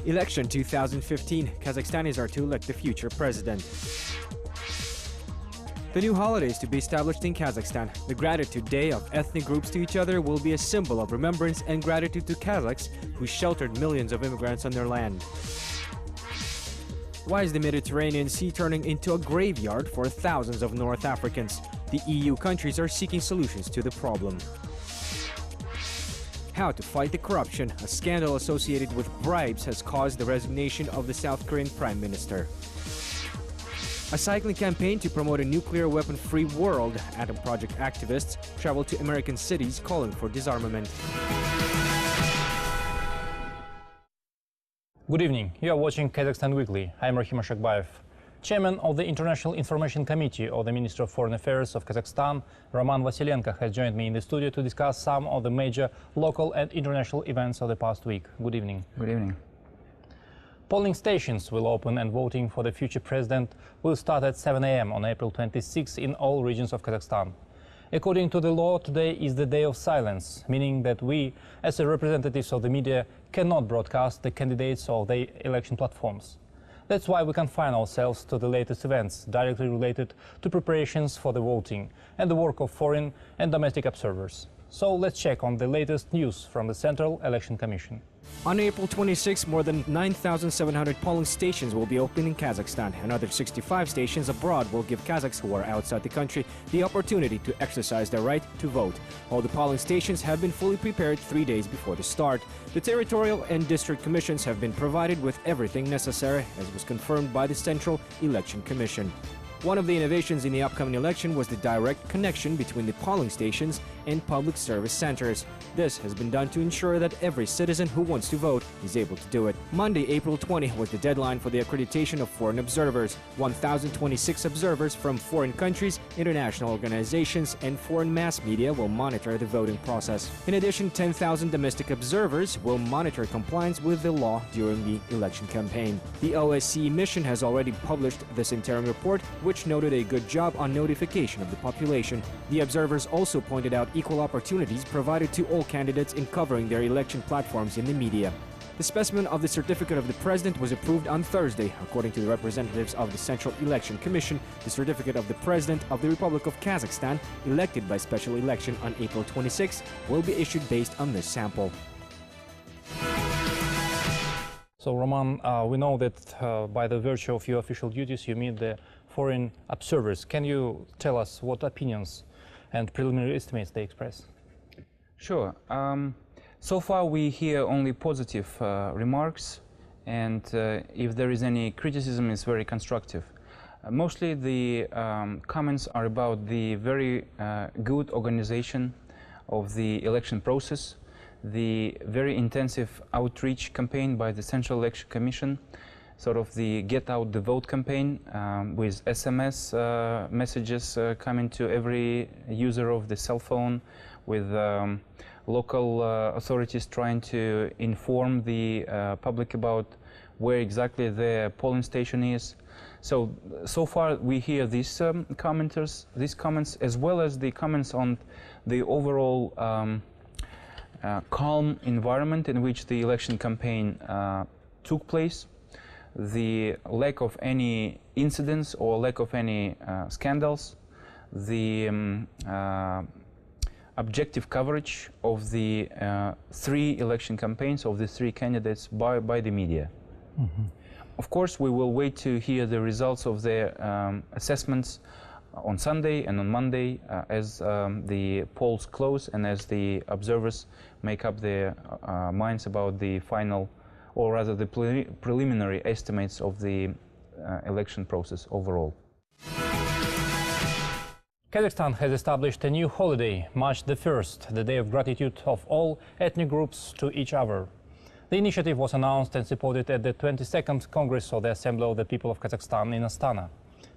Election 2015. Kazakhstanis are to elect the future president. The new holidays to be established in Kazakhstan. The Gratitude Day of ethnic groups to each other will be a symbol of remembrance and gratitude to Kazakhs who sheltered millions of immigrants on their land. Why is the Mediterranean Sea turning into a graveyard for thousands of North Africans? The EU countries are seeking solutions to the problem. How to fight the corruption. A scandal associated with bribes has caused the resignation of the South Korean Prime Minister. A cycling campaign to promote a nuclear weapon-free world. Atom Project activists travel to American cities calling for disarmament. Good evening. You are watching Kazakhstan Weekly. I am Rahim Ashakbayev. Chairman of the International Information Committee of the Ministry of Foreign Affairs of Kazakhstan, Roman Vasilenko, has joined me in the studio to discuss some of the major local and international events of the past week. Good evening. Good evening. Polling stations will open and voting for the future president will start at 7 a.m. on April 26 in all regions of Kazakhstan. According to the law, today is the day of silence, meaning that we, as the representatives of the media, cannot broadcast the candidates or their election platforms. That's why we confine ourselves to the latest events directly related to preparations for the voting and the work of foreign and domestic observers. So let's check on the latest news from the Central Election Commission. On April 26, more than 9,700 polling stations will be open in Kazakhstan. Another 65 stations abroad will give Kazakhs who are outside the country the opportunity to exercise their right to vote. All the polling stations have been fully prepared 3 days before the start. The territorial and district commissions have been provided with everything necessary, as was confirmed by the Central Election Commission. One of the innovations in the upcoming election was the direct connection between the polling stations and public service centers. This has been done to ensure that every citizen who wants to vote is able to do it. Monday, April 20 was the deadline for the accreditation of foreign observers. 1,026 observers from foreign countries, international organizations, and foreign mass media will monitor the voting process. In addition, 10,000 domestic observers will monitor compliance with the law during the election campaign. The OSCE mission has already published this interim report, which noted a good job on notification of the population. The observers also pointed out equal opportunities provided to all candidates in covering their election platforms in the media. The specimen of the certificate of the president was approved on Thursday. According to the representatives of the Central Election Commission, the certificate of the president of the Republic of Kazakhstan, elected by special election on April 26, will be issued based on this sample. So, Roman, we know that by the virtue of your official duties, you meet the foreign observers. Can you tell us what opinions and preliminary estimates they express? Sure. So far we hear only positive remarks, and if there is any criticism, it's very constructive. Mostly the comments are about the very good organization of the election process, the very intensive outreach campaign by the Central Election Commission, sort of the Get Out the Vote campaign with SMS messages coming to every user of the cell phone, with local authorities trying to inform the public about where exactly the polling station is. So far we hear these comments, as well as the comments on the overall calm environment in which the election campaign took place, the lack of any incidents or lack of any scandals, the objective coverage of the 3 election campaigns of the 3 candidates by the media. Mm-hmm. Of course, we will wait to hear the results of their assessments on Sunday and on Monday as the polls close and as the observers make up their minds about the final, or rather the preliminary estimates of the election process overall. Kazakhstan has established a new holiday, March the 1st, the day of gratitude of all ethnic groups to each other. The initiative was announced and supported at the 22nd Congress of the Assembly of the People of Kazakhstan in Astana.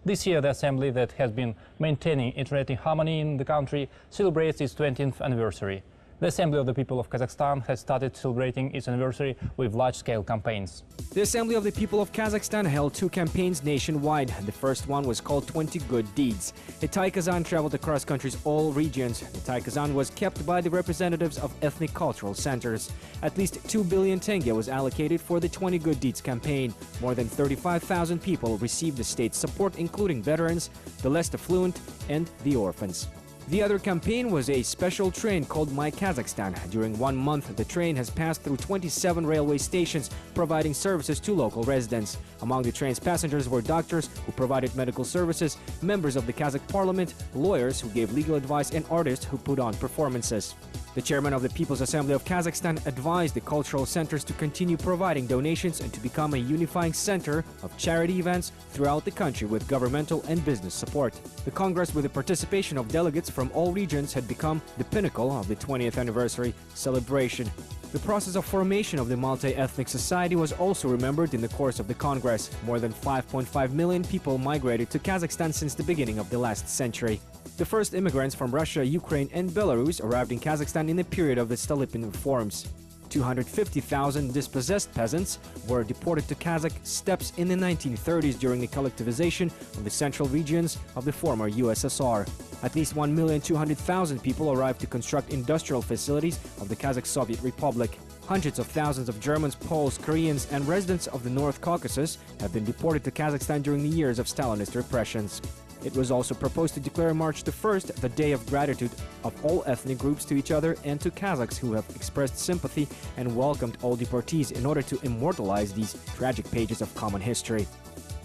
This year, the assembly that has been maintaining ethnic harmony in the country celebrates its 20th anniversary. The Assembly of the People of Kazakhstan has started celebrating its anniversary with large-scale campaigns. The Assembly of the People of Kazakhstan held 2 campaigns nationwide. The first one was called 20 Good Deeds. The Thai Kazan traveled across country's all regions. The Thai Kazan was kept by the representatives of ethnic cultural centers. At least 2 billion tenge was allocated for the 20 Good Deeds campaign. More than 35,000 people received the state's support, including veterans, the less affluent, and the orphans. The other campaign was a special train called My Kazakhstan. During 1 month, the train has passed through 27 railway stations, providing services to local residents. Among the train's passengers were doctors who provided medical services, members of the Kazakh parliament, lawyers who gave legal advice, and artists who put on performances. The chairman of the People's Assembly of Kazakhstan advised the cultural centers to continue providing donations and to become a unifying center of charity events throughout the country with governmental and business support. The Congress, with the participation of delegates from all regions, had become the pinnacle of the 20th anniversary celebration. The process of formation of the multi-ethnic society was also remembered in the course of the Congress. More than 5.5 million people migrated to Kazakhstan since the beginning of the last century. The first immigrants from Russia, Ukraine, and Belarus arrived in Kazakhstan in the period of the Stolypin reforms. 250,000 dispossessed peasants were deported to Kazakh steppes in the 1930s during the collectivization of the central regions of the former USSR. At least 1,200,000 people arrived to construct industrial facilities of the Kazakh Soviet Republic. Hundreds of thousands of Germans, Poles, Koreans, and residents of the North Caucasus have been deported to Kazakhstan during the years of Stalinist repressions. It was also proposed to declare March the 1st the day of gratitude of all ethnic groups to each other and to Kazakhs who have expressed sympathy and welcomed all deportees in order to immortalize these tragic pages of common history.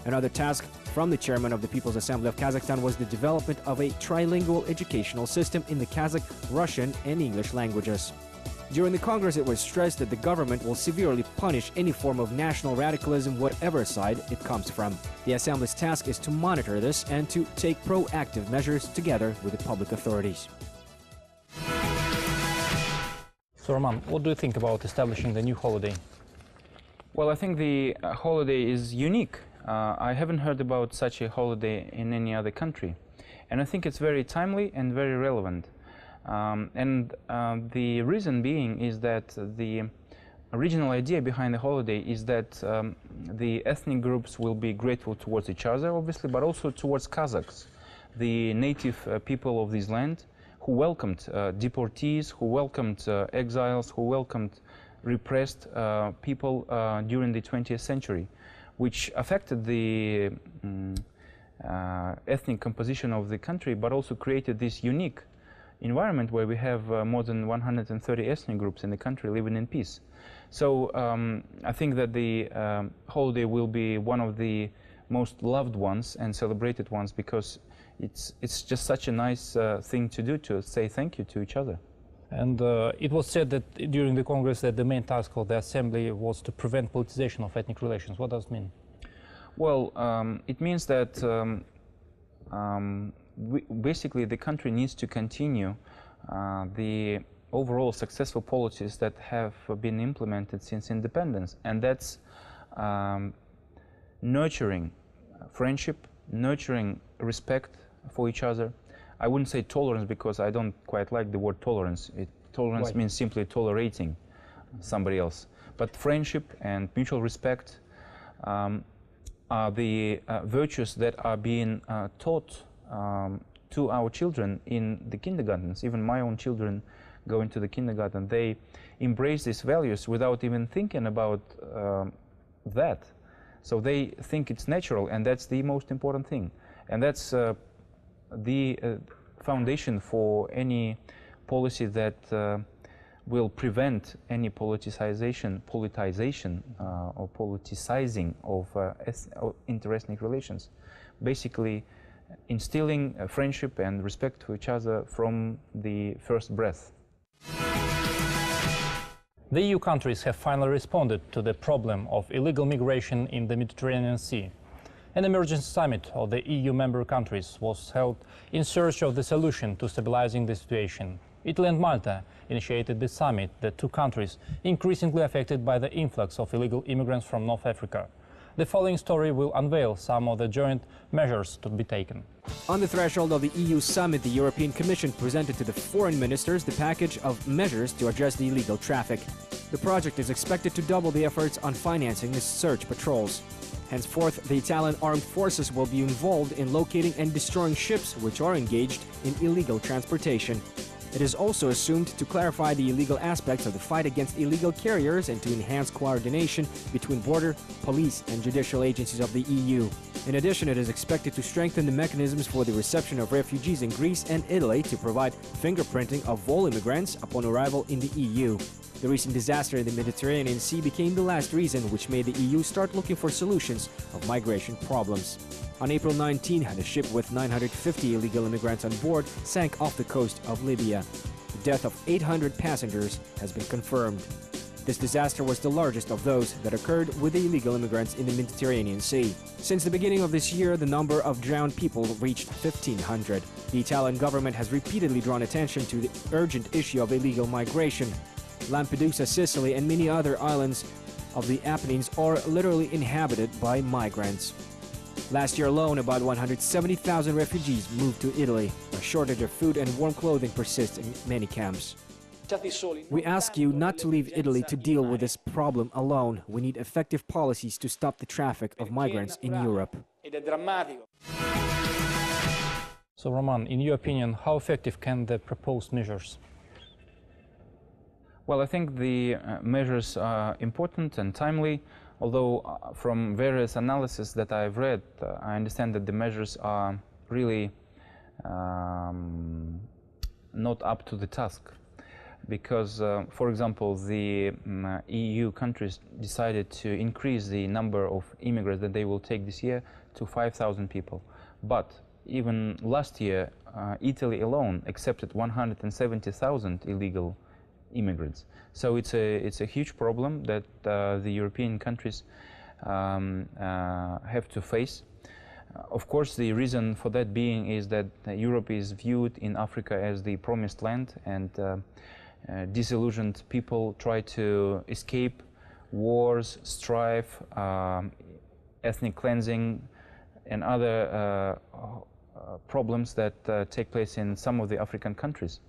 Another task from the chairman of the People's Assembly of Kazakhstan was the development of a trilingual educational system in the Kazakh, Russian, and English languages. During the Congress, it was stressed that the government will severely punish any form of national radicalism, whatever side it comes from. The Assembly's task is to monitor this and to take proactive measures together with the public authorities. So, Roman, what do you think about establishing the new holiday? Well, I think the holiday is unique. I haven't heard about such a holiday in any other country. And I think it's very timely and very relevant. The reason being is that the original idea behind the holiday is that the ethnic groups will be grateful towards each other, obviously, but also towards Kazakhs, the native people of this land, who welcomed deportees, who welcomed exiles, who welcomed repressed people during the 20th century, which affected the ethnic composition of the country, but also created this unique environment where we have more than 130 ethnic groups in the country living in peace. So I think that the holiday will be one of the most loved ones and celebrated ones because it's just such a nice thing to do, to say thank you to each other. And it was said that during the Congress that the main task of the Assembly was to prevent politicization of ethnic relations. What does it mean? Well, it means that basically the country needs to continue the overall successful policies that have been implemented since independence, and that's nurturing friendship, nurturing respect for each other. I wouldn't say tolerance because I don't quite like the word tolerance. Tolerance means simply tolerating somebody else. But friendship and mutual respect are the virtues that are being taught to our children in the kindergartens. Even my own children go into the kindergarten. They embrace these values without even thinking about that. So they think it's natural, and that's the most important thing. And that's the foundation for any policy that will prevent any politicization or politicizing of interethnic relations. Basically, instilling friendship and respect for each other from the first breath. The EU countries have finally responded to the problem of illegal migration in the Mediterranean Sea. An emergency summit of the EU member countries was held in search of the solution to stabilizing the situation. Italy and Malta initiated the summit, the two countries increasingly affected by the influx of illegal immigrants from North Africa. The following story will unveil some of the joint measures to be taken. On the threshold of the EU summit, the European Commission presented to the foreign ministers the package of measures to address the illegal traffic. The project is expected to double the efforts on financing the search patrols. Henceforth, the Italian armed forces will be involved in locating and destroying ships which are engaged in illegal transportation. It is also assumed to clarify the illegal aspects of the fight against illegal carriers and to enhance coordination between border, police and judicial agencies of the EU. In addition, it is expected to strengthen the mechanisms for the reception of refugees in Greece and Italy to provide fingerprinting of all immigrants upon arrival in the EU. The recent disaster in the Mediterranean Sea became the last reason which made the EU start looking for solutions of migration problems. On April 19, a ship with 950 illegal immigrants on board sank off the coast of Libya. The death of 800 passengers has been confirmed. This disaster was the largest of those that occurred with the illegal immigrants in the Mediterranean Sea. Since the beginning of this year, the number of drowned people reached 1,500. The Italian government has repeatedly drawn attention to the urgent issue of illegal migration. Lampedusa, Sicily, and many other islands of the Apennines are literally inhabited by migrants. Last year alone, about 170,000 refugees moved to Italy. A shortage of food and warm clothing persists in many camps. We ask you not to leave Italy to deal with this problem alone. We need effective policies to stop the traffic of migrants in Europe. So, Roman, in your opinion, how effective can the proposed measures? Well, I think the measures are important and timely, although from various analyses that I've read, I understand that the measures are really not up to the task. Because, for example, the EU countries decided to increase the number of immigrants that they will take this year to 5,000 people. But even last year, Italy alone accepted 170,000 illegal immigrants. So it's a huge problem that the European countries have to face. Of course, the reason for that being is that Europe is viewed in Africa as the promised land, and disillusioned people try to escape wars, strife, ethnic cleansing, and other problems that take place in some of the African countries.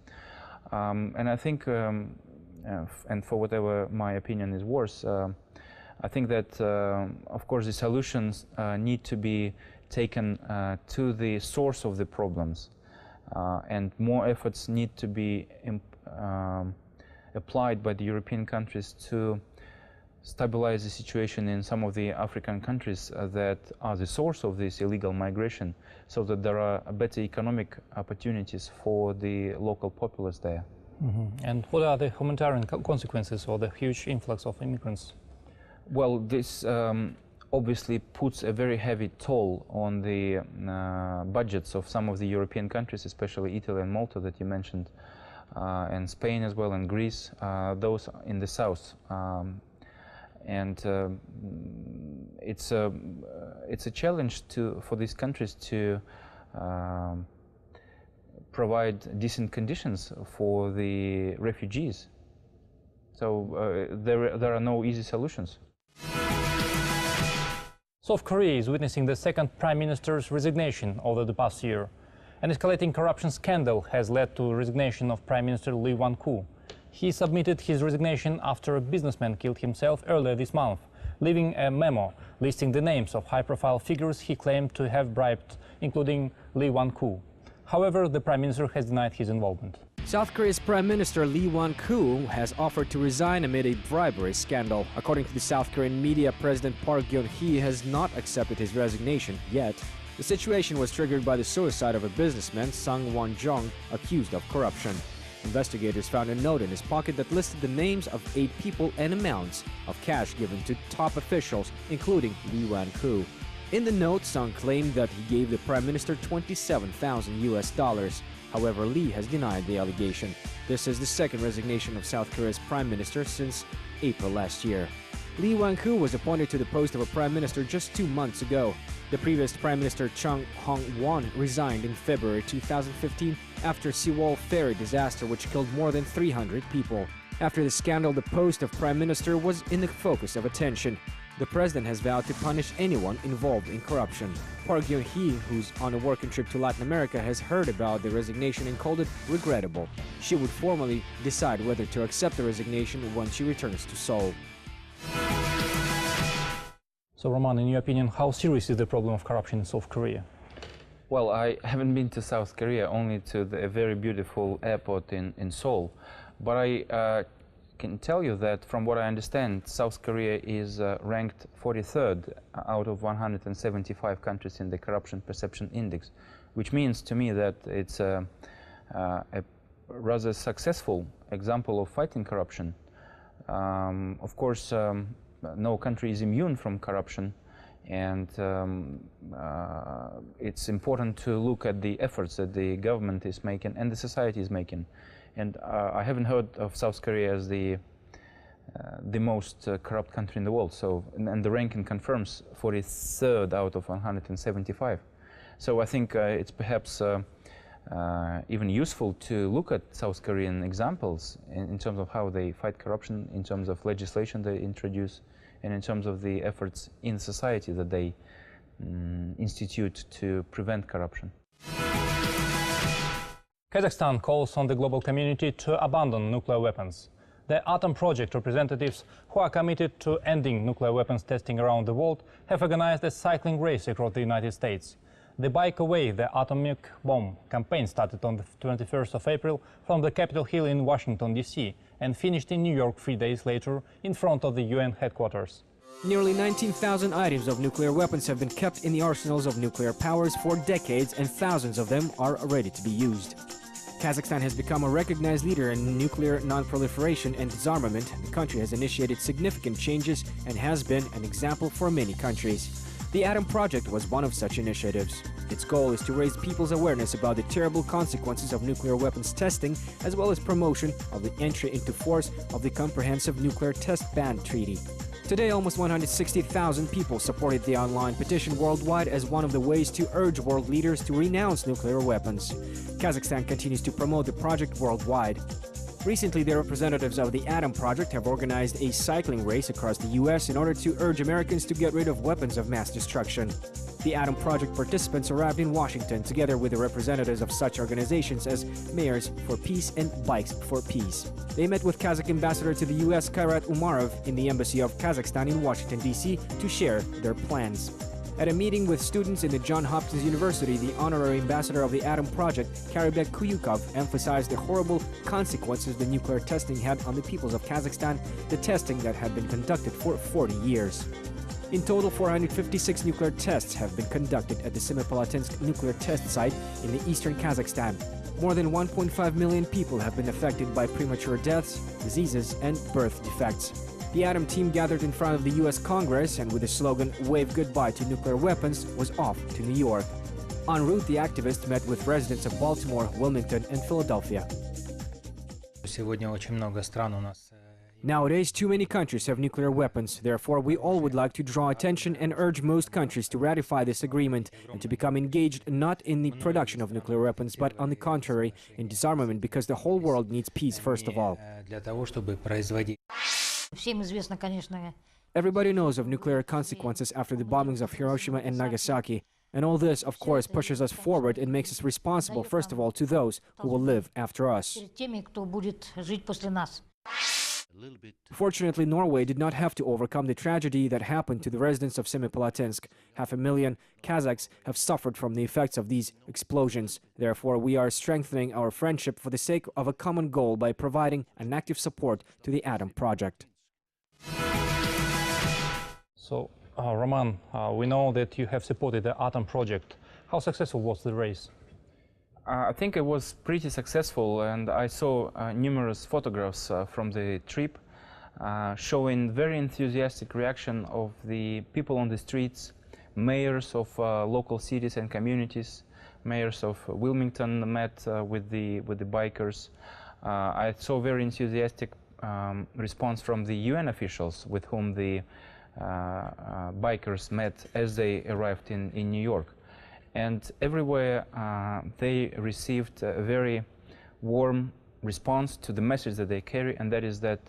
And I think, and for whatever my opinion is worse, I think that, of course, the solutions need to be taken to the source of the problems, and more efforts need to be applied by the European countries to stabilize the situation in some of the African countries that are the source of this illegal migration, so that there are better economic opportunities for the local populace there. And what are the humanitarian consequences of the huge influx of immigrants? Well, this obviously puts a very heavy toll on the budgets of some of the European countries, especially Italy and Malta that you mentioned, and Spain as well, and Greece, those in the south. And it's a challenge for these countries to provide decent conditions for the refugees. So there are no easy solutions. South Korea is witnessing the second prime minister's resignation over the past year. An escalating corruption scandal has led to resignation of Prime Minister Lee Won-koo. He submitted his resignation after a businessman killed himself earlier this month, leaving a memo listing the names of high-profile figures he claimed to have bribed, including Lee Won-koo. However, the Prime Minister has denied his involvement. South Korea's Prime Minister Lee Won-koo has offered to resign amid a bribery scandal. According to the South Korean media, President Park Geun-hye has not accepted his resignation yet. The situation was triggered by the suicide of a businessman, Sang Won-jong, accused of corruption. Investigators found a note in his pocket that listed the names of 8 people and amounts of cash given to top officials, including Lee Won-koo. In the note, Sang claimed that he gave the Prime Minister $27,000. However, Lee has denied the allegation. This is the second resignation of South Korea's Prime Minister since April last year. Lee Won-koo was appointed to the post of a Prime Minister just 2 months ago. The previous Prime Minister Chung Hong-won resigned in February 2015 after Sewol ferry disaster which killed more than 300 people. After the scandal, the post of Prime Minister was in the focus of attention. The president has vowed to punish anyone involved in corruption. Park Geun-hee, who's on a working trip to Latin America, has heard about the resignation and called it regrettable. She would formally decide whether to accept the resignation when she returns to Seoul. So, Roman, in your opinion, how serious is the problem of corruption in South Korea? Well, I haven't been to South Korea, only to the very beautiful airport in Seoul. But I can tell you that from what I understand, South Korea is ranked 43rd out of 175 countries in the Corruption Perception Index, which means to me that it's a rather successful example of fighting corruption. Of course, no country is immune from corruption, and it's important to look at the efforts that the government is making and the society is making. And I haven't heard of South Korea as the most corrupt country in the world. So, and the ranking confirms 43rd out of 175. So I think it's perhaps even useful to look at South Korean examples in terms of how they fight corruption, in terms of legislation they introduce, and in terms of the efforts in society that they institute to prevent corruption. Kazakhstan calls on the global community to abandon nuclear weapons. The Atom Project representatives who are committed to ending nuclear weapons testing around the world have organized a cycling race across the United States. The Bike Away the Atomic Bomb campaign started on the 21st of April from the Capitol Hill in Washington, D.C. and finished in New York 3 days later in front of the UN headquarters. Nearly 19,000 items of nuclear weapons have been kept in the arsenals of nuclear powers for decades, and thousands of them are ready to be used. Kazakhstan has become a recognized leader in nuclear non-proliferation and disarmament. The country has initiated significant changes and has been an example for many countries. The Atom Project was one of such initiatives. Its goal is to raise people's awareness about the terrible consequences of nuclear weapons testing, as well as promotion of the entry into force of the Comprehensive Nuclear Test Ban Treaty. Today, almost 160,000 people supported the online petition worldwide as one of the ways to urge world leaders to renounce nuclear weapons. Kazakhstan continues to promote the project worldwide. Recently, the representatives of the Atom Project have organized a cycling race across the U.S. in order to urge Americans to get rid of weapons of mass destruction. The Atom Project participants arrived in Washington together with the representatives of such organizations as Mayors for Peace and Bikes for Peace. They met with Kazakh ambassador to the U.S. Kairat Umarov in the Embassy of Kazakhstan in Washington, D.C. to share their plans. At a meeting with students in the Johns Hopkins University, the honorary ambassador of the Atom Project, Karibek Kuyukov, emphasized the horrible consequences the nuclear testing had on the peoples of Kazakhstan, the testing that had been conducted for 40 years. In total, 456 nuclear tests have been conducted at the Semipalatinsk nuclear test site in the eastern Kazakhstan. More than 1.5 million people have been affected by premature deaths, diseases, and birth defects. The Atom team gathered in front of the U.S. Congress and with the slogan, "Wave goodbye to nuclear weapons," was off to New York. En route, the activists met with residents of Baltimore, Wilmington, and Philadelphia. Nowadays, too many countries have nuclear weapons. Therefore, we all would like to draw attention and urge most countries to ratify this agreement and to become engaged not in the production of nuclear weapons, but on the contrary, in disarmament, because the whole world needs peace first of all. Everybody knows of nuclear consequences after the bombings of Hiroshima and Nagasaki. And all this, of course, pushes us forward and makes us responsible, first of all, to those who will live after us. Fortunately, Norway did not have to overcome the tragedy that happened to the residents of Semipalatinsk. 500,000 Kazakhs have suffered from the effects of these explosions. Therefore, we are strengthening our friendship for the sake of a common goal by providing an active support to the Atom Project. So, Roman, we know that you have supported the Atom Project. How successful was the race? I think it was pretty successful, and I saw numerous photographs from the trip showing very enthusiastic reaction of the people on the streets, mayors of local cities and communities. Mayors of Wilmington met with the bikers. I saw very enthusiastic response from the UN officials with whom the bikers met as they arrived in New York. And everywhere they received a very warm response to the message that they carry, and that is that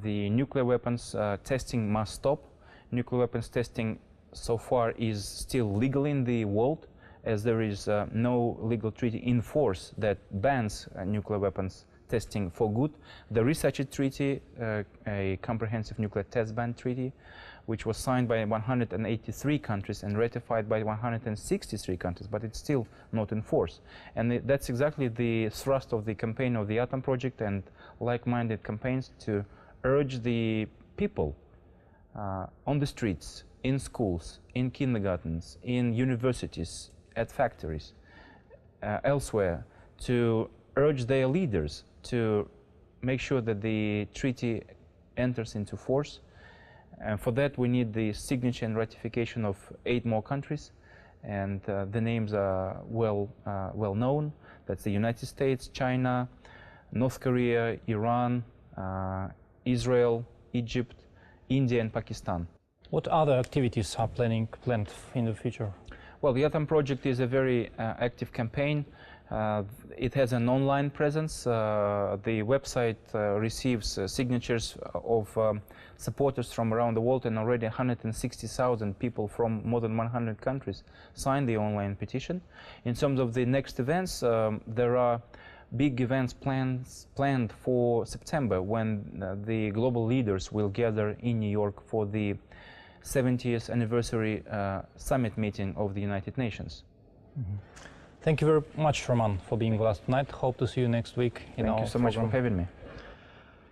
the nuclear weapons testing must stop, nuclear weapons testing so far is still legal in the world, as there is no legal treaty in force that bans nuclear weapons testing for good. There is such a treaty, a comprehensive nuclear test ban treaty, which was signed by 183 countries and ratified by 163 countries, but it's still not in force. And that's exactly the thrust of the campaign of the Atom Project and like-minded campaigns, to urge the people on the streets, in schools, in kindergartens, in universities, at factories, elsewhere, to urge their leaders to make sure that the treaty enters into force. And for that, we need the signature and ratification of 8 more countries, and the names are well known. That's the United States, China, North Korea, Iran, Israel, Egypt, India, and Pakistan. What other activities are planned in the future? Well, the Atom Project is a very active campaign. It has an online presence. The website receives signatures of supporters from around the world, and already 160,000 people from more than 100 countries signed the online petition. In terms of the next events, there are big events planned for September, when the global leaders will gather in New York for the 70th anniversary summit meeting of the United Nations. Mm-hmm. Thank you very much, Roman, for being with us tonight. Hope to see you next week in our Thank you so much for having me.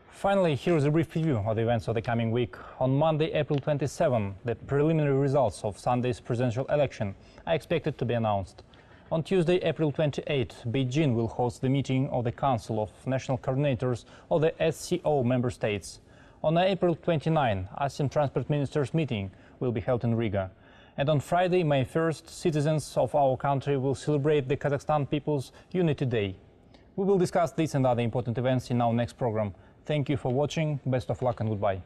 Finally, here is a brief preview of the events of the coming week. On Monday, April 27, the preliminary results of Sunday's presidential election are expected to be announced. On Tuesday, April 28, Beijing will host the meeting of the Council of National Coordinators of the SCO member states. On April 29, ASEAN Transport Ministers meeting will be held in Riga. And on Friday, May 1st, citizens of our country will celebrate the Kazakhstan People's Unity Day. We will discuss this and other important events in our next program. Thank you for watching. Best of luck and goodbye.